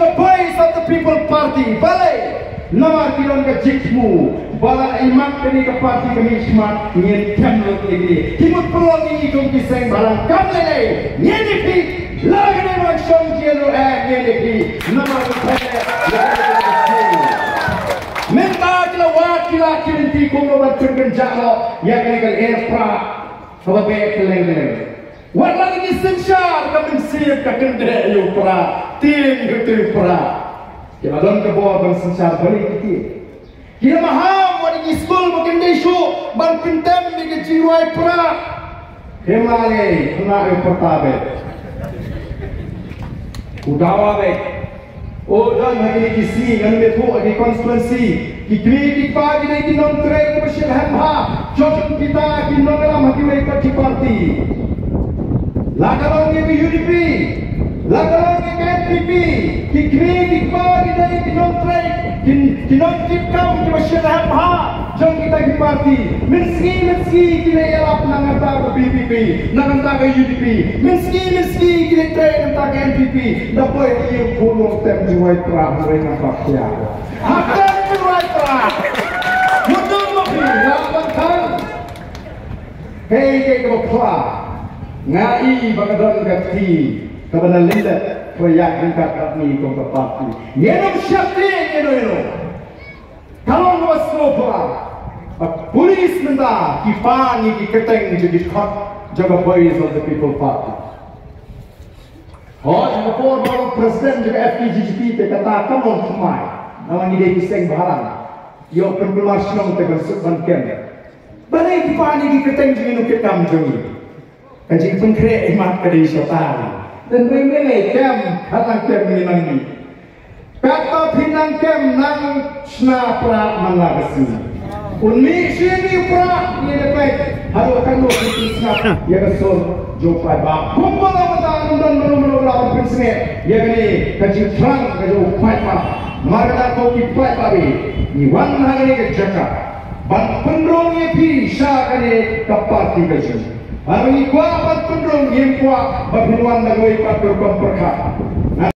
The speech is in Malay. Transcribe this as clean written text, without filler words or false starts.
the voice of the people party. Balai. Nama kilon ke jikmu, bala imak kini ke parti kami smart nyen kamlut ini. Timut pelong ini kong kiseng balang kamle nyen dipi, lagi mak song jelo nyen dipi. Nama kita minta kila wakila kirinti kong lobat turun jalo, ya kali kal erpra, apa baik keleng. Wat lagi disensyar kami siap kakende ayu pra, ting ketu pra. Kita dalam kebawa bangsa secara balik kita. Kita maham wadi iskul makin desu, ban pintem di kejiwai perak. Kemalai kena pertabe. Udawa be. Oh dan hari ini kisi ngan betu di konstituensi. Kritik pagi ni di non-trade bersih hamha. Jom kita di non-dalam hati mereka di parti. Lagalong ni UDP. Lagalong ni VPP. Kritik pagi ni di non-trade. Di Nongkitkam di bersih hamha. Jom kita di parti. Meski kita ialah penangata ke VPP, nangata ke UDP. Meski kita trade nangata ke NPP. Dapat ia bunuh tem jiwai terang dengan paksia. Akan jiwai terang. Mudah lebih lakukan kan. Hei kepala ngai bagadan kati kebenaran lihat proyek ringkat kami untuk parti. Yenam syakti yenam. Kalau luas lupa. Pulit minta kifan ni kyrteng jadi kat jaga voice of the people party. Oh, jika former presiden juga FPGP kata kamu semai, nama ni dia kiseng baharan. Yo perkeluasan tegan subhan kem. Balai kifan ni kyrteng jadi Nongkitkam jadi. Kaji pengkre emak kadai syaitan. Dan memele kem hatang kem ni nangi. Kata pinang kem nang sna pra managasi. Unmi sini pra ni dapat haru akan itu snap ya kesor jopai ba kumpul mata dan belum lawan prinsip ya ni kaji frang kaji upai pa marga ko ki pai pa ni wan hari ke jaka ban pendrong ye pi sha kane ka parti kaji haru ni kwa ban pendrong ye kwa ba pinwan na goi pa per perka